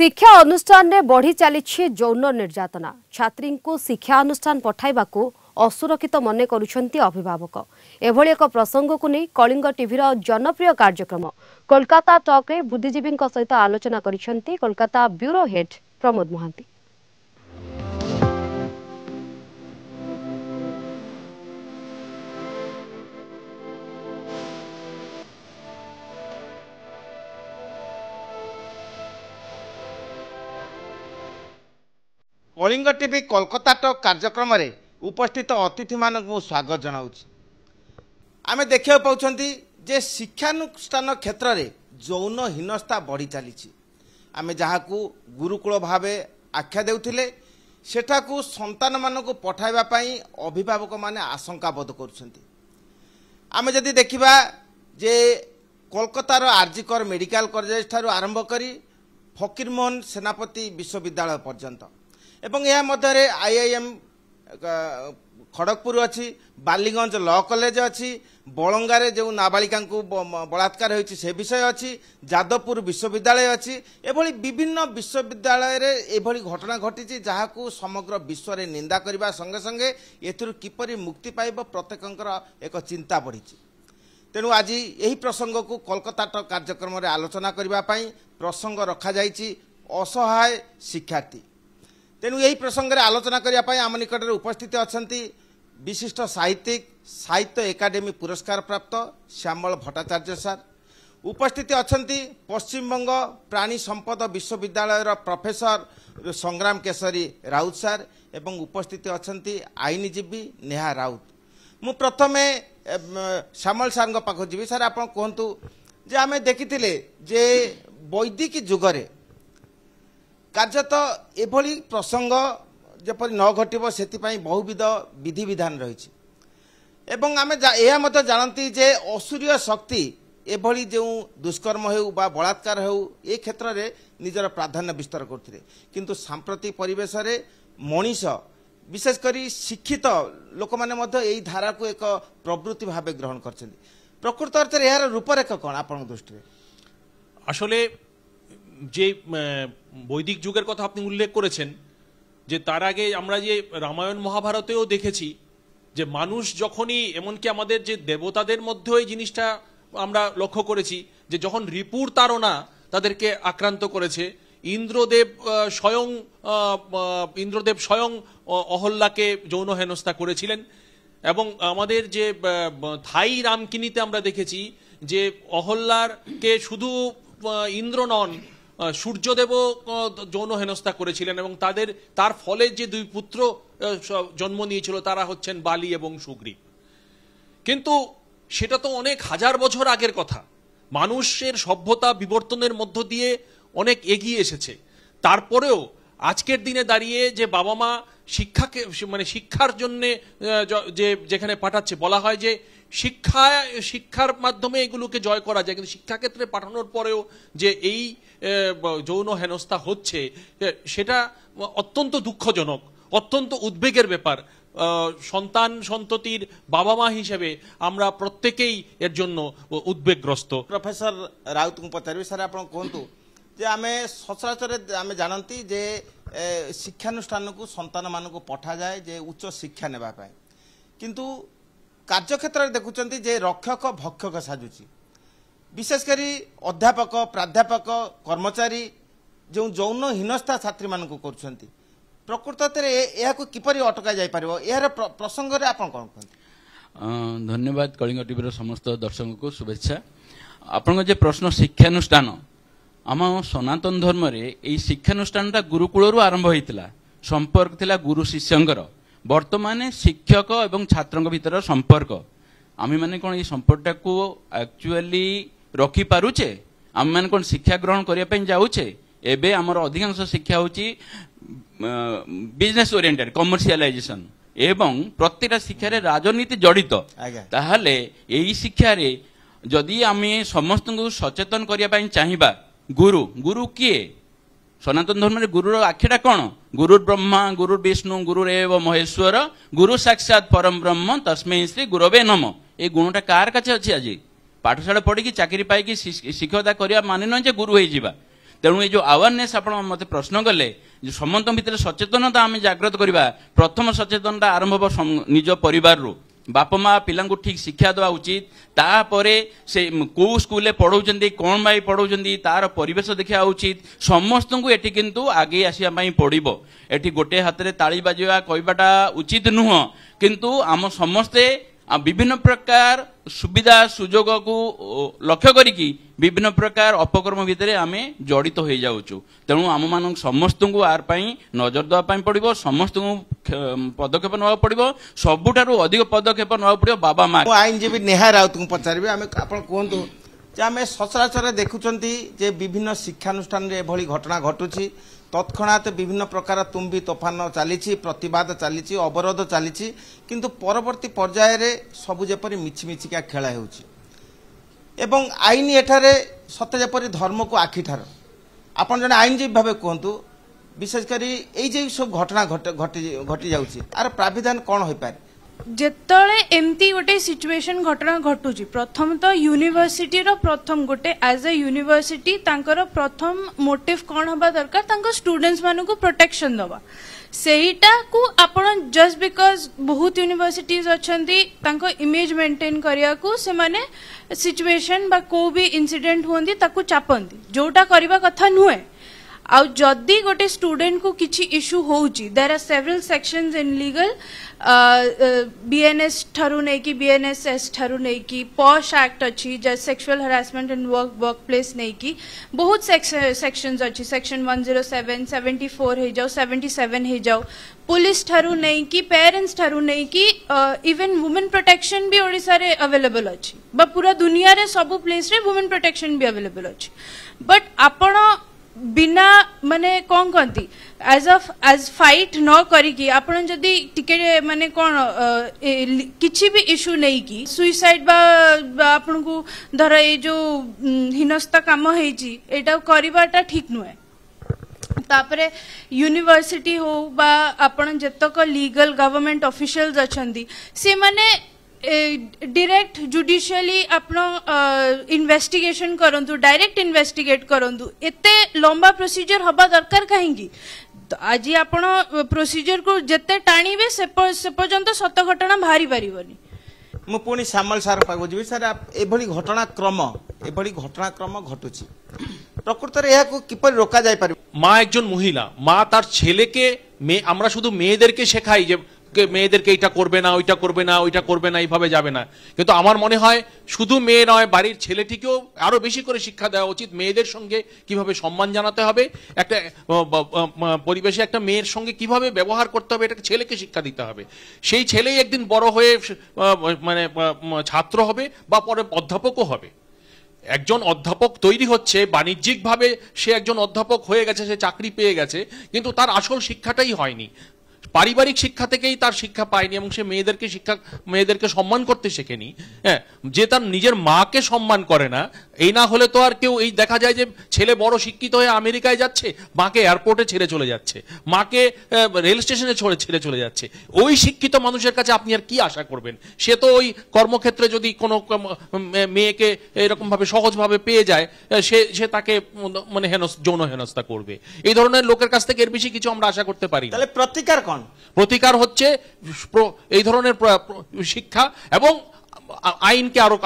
शिक्षा अनुष्ठान में बढ़ी चली यौन निर्यातना छात्री को शिक्षा अनुष्ठान पठाइबा असुरक्षित मन करुछंती अभिभावक एभली एक प्रसंग को नहीं कलिंग टीवीर जनप्रिय कार्यक्रम कोलकाता टॉक रे बुद्धिजीवी सहित आलोचना करिसेंती Kolkata bureau head Pramod Mohanty. Kalinga TV Kolkata talk कार्यक्रम रे उपस्थित अतिथि मानक स्वागत जनाऊँ। आमे देखा पाँच जे शिक्षानुष्ठान क्षेत्र में यौन हीनस्था बढ़ी चली आमे जहाँ गुरुकुल भाव आख्या देउथिले सेठाकू संतान मानक पठाइबा पई अभिभावक माने आशंका बोध करुछंती। आमे जदि देखिबा जे कोलकातार आरजीकर मेडिकल कॉलेज ठारू आरंभ करी फकीरमोहन सेनापति विश्वविद्यालय पर्यंत एवं यह मध्य आईआईएम खड़गपुर अच्छी बालीगंज लॉ कॉलेज अच्छी बलंगारे जो नाबालिका को बलात्कार होती से विषय अच्छी जादवपुर विश्वविद्यालय अच्छी एभली विभिन्न विश्वविद्यालय रे एभली घटना घटी जहाँ को समग्र विश्व रे निंदा करने संगे संगे एथिरु किपरि मुक्ति पाइब प्रत्येकंकर एक चिंता बढ़ी। तेणु आज यही प्रसंग को कोलकाता टॉक कार्यक्रम रे आलोचना करने प्रसंग रखा जाइछि असहाय शिक्षार्थी। तेणु यही प्रसंग में आलोचना करने आम निकट में उपस्थित अच्छा विशिष्ट साहित्यिक साहित्य एकाडेमी पुरस्कार प्राप्त श्यामल भट्टाचार्य सार उपस्थित अच्छा पश्चिमबंग प्राणी संपद विश्वविद्यालय प्रोफेसर संग्राम केशरी राउत सार एवं उपस्थित अच्छा आईनजीवी नेहा राउत। मु प्रथमे श्यामल सार पाख जी सार आप कहतु जे आम देखी जे वैदिक जुगरे कार्यत एभली प्रसंग जपरि न घटिबो सेतिपई बहुविध विधि विधान रही एवं आमे यह मत जानती जे असुरीय शक्ति एभली जो दुष्कर्म हेउ बा बलात्कार हेउ ए क्षेत्र में निजर प्राधान्य विस्तार करथिले किंतु सांप्रतिक परिवेश रे मनीष विशेषकर शिक्षित लोक माने मध्य एई धारा को एक प्रवृत्ति भाव ग्रहण करछन्ति। प्रकृत अर्थ रे यार रूपरेखा कोन आपन दृष्टि रे आसले जे বৈদিক যুগের কথা আপনি উল্লেখ করেছেন যে তার আগে আমরা যে রামায়ণ মহাভারতেও দেখেছি যে মানুষ যখনই এমনকি আমাদের যে দেবতাদের মধ্যেও এই জিনিসটা আমরা লক্ষ্য করেছি যে যখন রিপুর তাড়না তাদেরকে আক্রান্ত করেছে ইন্দ্রদেব স্বয়ং অহল্যাকে যৌন হেনস্থা করেছিলেন এবং আমাদের যে থাই রামকিনীতে আমরা দেখেছি যে অহল্যারকে শুধু ইন্দ্র নন সূর্যদেব যৌন হেনস্থা করেছিলেন এবং তার ফলে যে দুই পুত্র জন্ম নিয়েছিল তারা হচ্ছেন বালি এবং সুগ্রীব। কিন্তু সেটা তো অনেক হাজার বছর আগের কথা। মানুষের সভ্যতা বিবর্তনের মধ্য দিয়ে অনেক এগিয়ে এসেছে। তারপরেও আজকের দিনে দাঁড়িয়ে যে বাবা মা শিক্ষাকে মানে শিক্ষার জন্য যেখানে পাঠাচ্ছে বলা হয় যে শিক্ষার মাধ্যমে এগুলোকে জয় করা যায়, কিন্তু শিক্ষাক্ষেত্রে পাঠানোর পরেও যে এই যৌন হেনস্থা হচ্ছে সেটা অত্যন্ত দুঃখজনক, অত্যন্ত উদ্বেগের ব্যাপার। সন্তান সন্ততির বাবা মা হিসেবে আমরা প্রত্যেকেই এর জন্য উদ্বেগগ্রস্ত। প্রফেসর রাউত को पचारि सर आप कहतु जे आमे सचराचर आमे जानती जे शिक्षानुष्ठान को संतान मानक पठा जाए जे उच्च शिक्षा नेबा पाए किंतु कार्यक्षेत्र देखुंत जे रक्षक भक्षक साजुची विशेषकर अध्यापक प्राध्यापक कर्मचारी जो यौन हीनस्था छात्री मानक कर प्रकृत यह किपरि अटका जाय पारिबो यार प्रसंग रे आपण कोन कहते। धन्यवाद कलिंग टीवी समस्त दर्शक को शुभेच्छा। आपण जे प्रश्न शिक्षानुष्ठान आम सनातन धर्म रे एई शिक्षानुष्ठानटा गुरुकुल आरंभ होइतिला संपर्क थिला गुरु शिष्यंकर। वर्तमान शिक्षक एवं छात्र भीतर संपर्क आम मैंने कौन ये संपर्कटा को एक्चुअली रखी पारुचे आम मैंने कौन शिक्षा ग्रहण करने जाऊे एबे आमर अधिकांश शिक्षा होची बिजनेस ओरिएंटेड कमर्शियलाइजेशन एवं प्रत्येक शिक्षा रे राजनीति जड़ित ताहले एई शिक्षा रे जदि आमे समस्त को सचेतन करने चाहिबा गुरु गुरु किए सनातन धर्म में गुरुर आख्याटा कौन गुरुर ब्रह्मा गुरुर विष्णु गुरुरेव महेश्वर गुरु साक्षात परम ब्रह्म तस्मै श्री गुरवे नम ए गुणटा कार काছে ଅଛି आज पाठशाला पढ़ी चाकरी पाई शिक्षकता करने माने न गुरु हो तेणु ये जो अवेयरनेस आप मत प्रश्न कले समस्त भितर सचेतनता आम जागृत करवा प्रथम सचेतनता आरंभ हम निज परिवार बाप माँ पिला ठीक शिक्षा देवा उचित तापरे से कौ स्कूल पढ़ाऊँ कौन भाई पढ़ाऊँ तार परिवेश देखा उचित समस्त को एटी किंतु आगे आसापी पड़ो एटी गोटे हाथ में ताली बाजा कहवाटा उचित नुह किंतु आम समस्ते विभिन्न प्रकार सुविधा सुजोग को लक्ष्य करिकी विभिन्न प्रकार अपकर्म भितर आम जड़ित हो जाऊँ तेणु आम मान समस्त को आर नजर देवाई पड़ो समस्त को पदक्षेप ना पड़ो सबुठारु अधिक पदक्षेप ना पड़ो बाबा माँ आईनजीवी नेहा राउत को पचारि आम कहतु आम सचराचर देखुं जे विभिन्न शिक्षानुष्ठान एभली घटना घटुची तत्क्षणात विभिन्न प्रकार तुम्बी तोफान चली प्रतिवाद चली अवरोध चली किंतु परवर्ती पर्याय रे सबु जेपरी मिछिमिछिका खेल हो आईन एठारे सत जेपरी धर्म को आखिठार आपन जने आईनजीवी भाव कहतु विशेषकर ये सब घटना घटी जाउची आर प्राविधान कौन हो पारे जेतले एमती गोटे सिचुएशन घटना घटुची प्रथम तो यूनिवर्सिटी रो प्रथम गोटे एज ए यूनिवर्सिटी तांकर प्रथम मोटिव कौन हबा दरकार तांको स्टूडेंट्स मानु को प्रोटेक्शन दवा सेहीटा को आपण जस्ट बिकॉज बहुत यूनिवर्सिटीज अछंती तांको इमेज मेंटेन करिया को से माने सिचुएशन बा को भी इंसिडेंट होंदी ताकू चापंती जोटा करबा कथा नुहे आउ जदि गोटे स्टूडेंट को किसी इश्यू होउची there are several sections in legal BNS ठारू नहीं कि बीएनएसएस ठारू नहीं कि पॉश एक्ट अच्छी just sexual harassment in workplace नहीं कि बहुत सेक्शंस अच्छी सेक्शन 107 74 हे जाओ 77 हे जाओ पुलिस ठारू नहीं कि पेरेंट्स ठारू नहीं कि इवन वुमेन प्रोटेक्शन भी ओडिसा रे अवेलेबल अच्छी बा पूरा दुनिया रे सब प्लेस रे वुमेन प्रोटेक्शन भी अवेलेबल अच्छी बट आपण बिना माने कौन कहती एज फाइट न करिकी आपण जदी टिके माने कौन किछि भी इशू नहीं की सुइसाइड बा आपण को धर ए जो हिनस्ता काम हेची एटा करिबाटा ठीक नुहे तापरे यूनिवर्सिटी हो बा आपण जतक लीगल गवर्नमेंट ऑफिशियल्स अछंती से माने डायरेक्ट जुडिशियली अपना इन्वेस्टिगेशन करंतु डायरेक्ट इन्वेस्टिगेट करंतु एते लंबा प्रोसीजर हबा दरकार कहीं तो आज आपण प्रोसीजर को जते टाणीबे से पर्यंत सत घटना बाहरी पारिबनी मु पुणी श्यामल सार पाक बुझी सर एभली घटनाक्रम घटुची प्रकृत रे या को किपर रोका जाय पारे मा एकजन महिला मा तार छेलेके मे আমরা শুধু মেয়েদেরকে শেখাই যে মেয়েদেরকে এটা করবে না ওইটা করবে না ওইটা করবে না এইভাবে যাবে না কিন্তু আমার মনে হয় শুধু মেয়ে নয় বাড়ির ছেলেটিকেও আরো বেশি করে শিক্ষা দেওয়া উচিত মেয়েদের সঙ্গে কিভাবে সম্মান জানাতে হবে একটা পরিবেশে একটা মেয়ের সঙ্গে কিভাবে ব্যবহার করতে হবে এটা ছেলেকে শিক্ষা দিতে হবে সেই ছেলেই একদিন বড় হয়ে মানে ছাত্র হবে বা পরে অধ্যাপকও হবে একজন অধ্যাপক তৈরি হচ্ছে বাণিজ্যিকভাবে সে একজন অধ্যাপক হয়ে গেছে সে চাকরি পেয়ে গেছে কিন্তু তার আসল শিক্ষাটাই হয়নি পারিবারিক শিক্ষা থেকেই তার শিক্ষা পায়নি এবং সে মেয়েদেরকে সম্মান করতে শেখেনি হ্যাঁ যে তার নিজের মাকে সম্মান করে না এই না হলে তো আর কেউ এই দেখা যায় যে ছেলে বড় শিক্ষিত হয়ে আমেরিকায় যাচ্ছে মাকে এয়ারপোর্টে ছেড়ে চলে যাচ্ছে মাকে রেল স্টেশনে ছেড়ে চলে যাচ্ছে ওই শিক্ষিত মানুষের কাছে আপনি আর কি আশা করবেন সে তো ওই কর্মক্ষেত্রে যদি কোনো মেয়েকে এরকম ভাবে সহজভাবে পেয়ে যায় সে তাকে মানে যৌন হেনস্থা করবে এই ধরনের লোকের কাছ থেকে এর বেশি কিছু আমরা আশা করতে পারি তাহলে প্রতিকার কোন প্রতিকার হচ্ছে এই ধরনের শিক্ষা এবং আইনকে আরো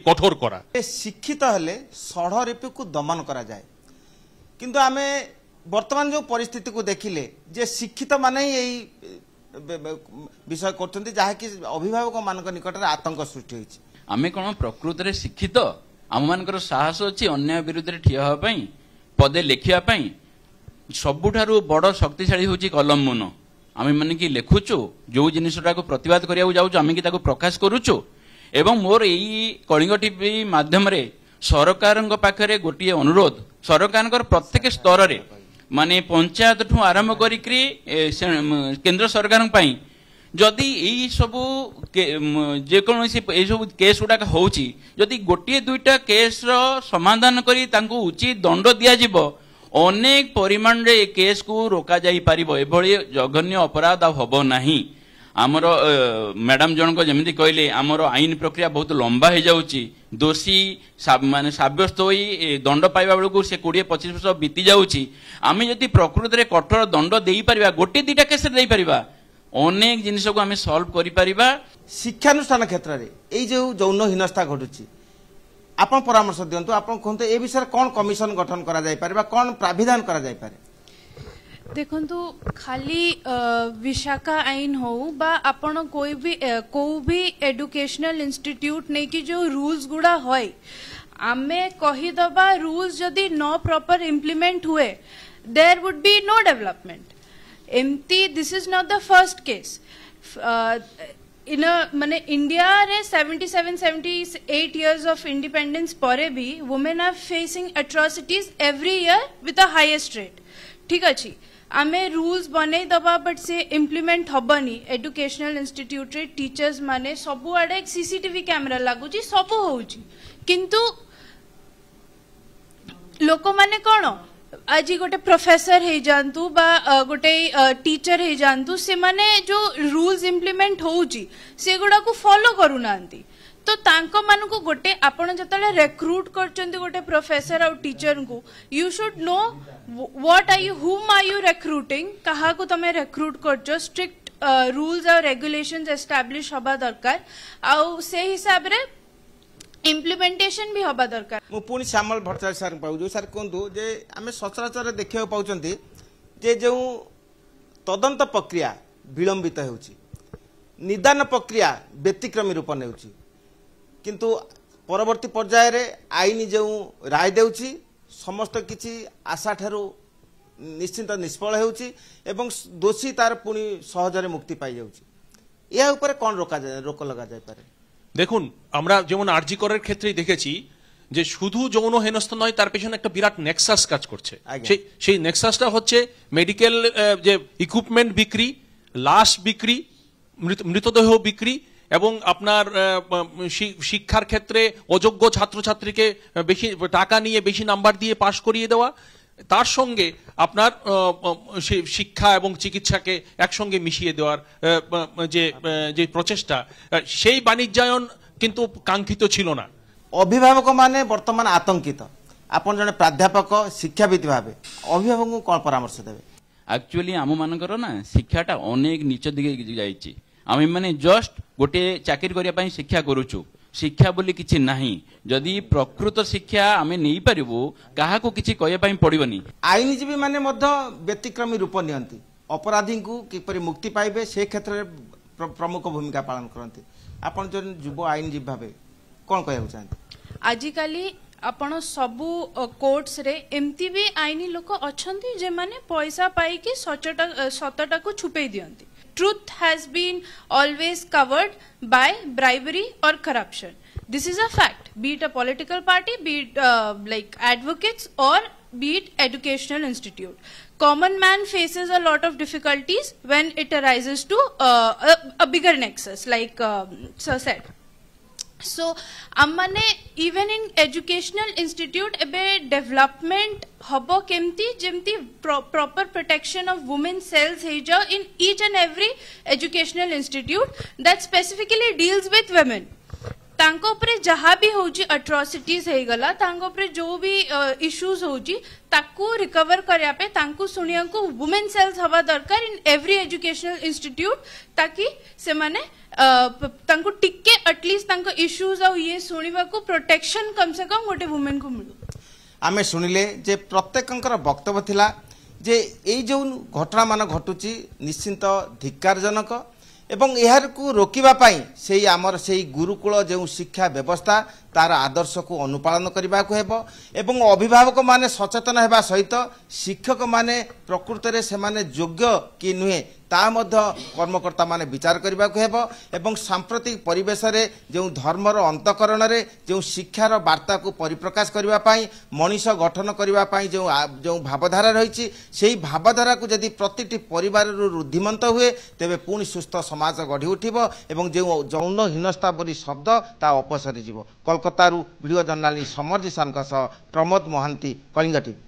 কঠোর করা শিক্ষিত হলে ষড়রিপুকে দমন করা যায় কিন্তু আমি বর্তমান যে পরিস্থিতি কো দেখিলে যে শিক্ষিত মানে এই বিষয় করছেন যা কি অভিভাবক মানক নিকটরে আতঙ্ক সৃষ্টি হয়েছে আমি কোন প্রকৃতরে শিক্ষিত আম মানকৰ সাহস ଅଛି ଅନ୍ୟାୟ ବିରୁଦ୍ଧରେ ଠିଆ ହେବା ପାଇଁ ପଦେ ଲେଖିବା ପାଇଁ ସବୁଠାରୁ ବଡ଼ ଶକ୍ତିଶାଳୀ ହେଉଛି କଲମ ମୁନ ଆମେ ମାନେ କି ଲେଖୁଛୁ ଯୋଉ ଜିନିଷଟାକୁ ପ୍ରତିବାଦ କରିବାକୁ ଯାଉଛୁ ଆମେ କି ତାକୁ ପ୍ରକାଶ କରୁଛୁ ଏବଂ ମୋର ଏଇ କଳିଙ୍ଗ ଟିଭି ମାଧ୍ୟମରେ ସରକାରଙ୍କ ପାଖରେ ଗୋଟିଏ ଅନୁରୋଧ ସରକାରଙ୍କର ପ୍ରତ୍ୟେକ ସ୍ତରରେ ମାନେ ପଞ୍ଚାୟତ ଠୁ ଆରମ୍ଭ କରିକି କେନ୍ଦ୍ର ସରକାରଙ୍କ ପାଇଁ ଯଦି ଏଇ ସବୁ ଯେକୌଣସି ଏଇ ସବୁ କେସ୍ ଗୁଡ଼ାକ ହେଉଛି ଯଦି ଗୋଟିଏ ଦୁଇଟା କେସ୍ର ସମାଧାନ କରି ତାଙ୍କୁ ଉଚିତ ଦଣ୍ଡ ଦିଆଯିବ ଅନେକ ପରିମାଣରେ ଏ କେସ୍କୁ ରୋକାଯାଇ ପାରିବ ଏଭଳି ଜଘନ୍ୟ ଅପରାଧ ଆଉ ହେବ ନାହିଁ आमर मैडम जनक जमी कहले आमर आईन प्रक्रिया बहुत लंबा हो जाऊँगी दोषी माने सब्यस्त हो दंड पाइबा बेलू से 20-25 वर्ष बीती जाऊँगी आम जदि प्रकृत में कठोर दंड दे पार गोटे दुईटा केस दे पार अनेक जिनिस को आम सल्व कर शिक्षानुष्ठान क्षेत्र में यही जो यौन हिनस्ता घटुची आपण परामर्श दिंतु आप कहते ए विषय कौन कमिशन गठन करा जाय पारे कौन प्राविधान करा जाय पारे देखंतु खाली विशाखा आईन हो बा आपण कोई भी एडुकेशनल इंस्टीट्यूट नहीं कि जो रूल्स गुड़ा होय आमे कही दबा रूल्स जदि नो प्रॉपर इम्प्लीमेंट हुए there would be no development एमती this is not the first case in माने इंडिया रे 77-78 years of independence परे भी women are facing atrocities every year with the highest rate ठीक अच्छी आमे रूल्स बने दबा बट से इम्प्लीमेंट हबनी एजुकेशनल इंस्टीट्यूट रे टीचर्स माने सबु आडे सीसीटीवी कैमरा लागुची सबु होउची किंतु लोक माने कोन आज गोटे प्रोफेसर हे जानतु बा गोटे टीचर हे जानतु से माने जो रूल्स इम्प्लीमेंट होउची से गुडा को फॉलो करू नांती तो तांको मानु को गोटे आपण जतले रिक्रूट करचंती गोटे प्रोफेसर और टीचर को you should know what are you whom are you recruiting कहा को तमे रिक्रूट करचो स्ट्रिक्ट रूल्स और रेगुलेशंस एस्टैब्लिश हबा दरकार आ से हिसाब रे इम्प्लीमेंटेशन भी हबा दरकार मु पुनी श्यामल भट्टाचार्य सर पाउजु सर कोंदु जे आमे सचराचर देखियो पाउचंती जे जो तदंत प्रक्रिया विलंबित हेउची निदान प्रक्रिया व्यतिक्रमी रूप नेउची किंतु परवर्ती पर्याय रे आईन जो राय देउची समस्त किछि आशा ठारू निश्चिंत निष्फल हेउची एवं दोषी तार पुनी सहजरे मुक्ति पाई जाउची या ऊपर कोन रोक लगा जाय पारे देखुन আমরা যেমন আরজি করের ক্ষেত্রেই দেখেছি যে শুধু যৌন হেনস্থা নয় তার পেছনে একটা বিরাট নেক্সাস কাজ করছে সেই নেক্সাসটা হচ্ছে মেডিকেল যে ইকুইপমেন্ট বিক্রি লাশ বিক্রি মৃতদেহ বিক্রি এবং আপনার শিক্ষার ক্ষেত্রে অযোগ্য ছাত্রছাত্রীকে বেশি টাকা নিয়ে বেশি নাম্বার দিয়ে পাশ করিয়ে দেওয়া তার সঙ্গে আপনার শিক্ষা এবং চিকিৎসাকে একসঙ্গে মিশিয়ে দেওয়ার যে প্রচেষ্টা সেই বাণিজ্যায়ন কিন্তু কাঙ্ক্ষিত ছিল না অভিভাবক মানে বর্তমান আতঙ্কিত আপন জনে প্রাধ্যাপক শিক্ষাবিদ ভাবে অভিভাবক কোন পরামর্শ দেবে एक्चुअली आम मानकर ना शिक्षाटा अनेक नीच दिखे जाइए आम मैंने जस्ट गोटे चाकरी करने शिक्षा करुचु शिक्षा बोली किसी नहीं जदि प्रकृत शिक्षा आम नहीं पारिबु काहा को किसी कहया पड़ोनी आईनजीवी माने मध्य व्यतिक्रमी रूप नियंती अपराधी को किपरि मुक्ति पाइबे से क्षेत्र में प्रमुख भूमिका पालन करते आपण जो युव आईनजीवी भावे कौन कहना चाहते आजिकाली आपण सबु कोर्ट्स रे एमती भी आईनी लोक अछंती जे माने पैसा पाई कि सतटा को छुपे दियंती truth has been always covered by bribery or corruption this is a fact be it a political party be it like advocates or be it educational institute common man faces a lot of difficulties when it arises to a bigger nexus like sir said so amane even in educational institute ebe development hobo kemti jemti proper protection of women cells he ja in each and every educational institute that specifically deals with women तांको उपरे जहाँ भी होची atrocities है गला तांको उपरे जो भी इश्यूज होची ताकू रिकवर करया पे तांको सुनिया को वुमेन सेल्स हवा दरकार इन एवरी एजुकेशनल इंस्टीट्यूट ताकि से माने तांको टिके एटलीस्ट तांको इश्यूज और ये सुनिबा को प्रोटेक्शन कम से कम गोटे वुमेन को मिलू आमे सुनिले जे प्रत्येकंकर वक्तव्य थिला जे एई जो घटना मान घटुची निश्चिंत धिक्कारजनक एवं यार को रोकिबा पाई से आमर से गुरुकुल जो शिक्षा व्यवस्था तार आदर्श को अनुपालन करने को हेबो एवं अभिभावक माने सचेतन हेबा सहित शिक्षक माने प्रकृत रे से माने योग्य कि नुहे ता मध्य कर्मकर्ता माने विचार करने को हेबो एवं सांप्रतिक परिवेश रे जो धर्मर अंतकरण रे जो शिक्षार वार्ता को परिप्रकाश करने पाई मनीष गठन करने पाई जो भावधारा रही से भावधारा को जदि प्रतिटी परिवार रुद्धिमंत हुए तेबे पुणी सुस्थ समाज गढ़ी उठिबो एवं जो यौन हीनस्था बोली शब्द ता अपसरी जीवो। Kolkata video journalist Samar Jisan Pramod Mohanty Kalinga TV.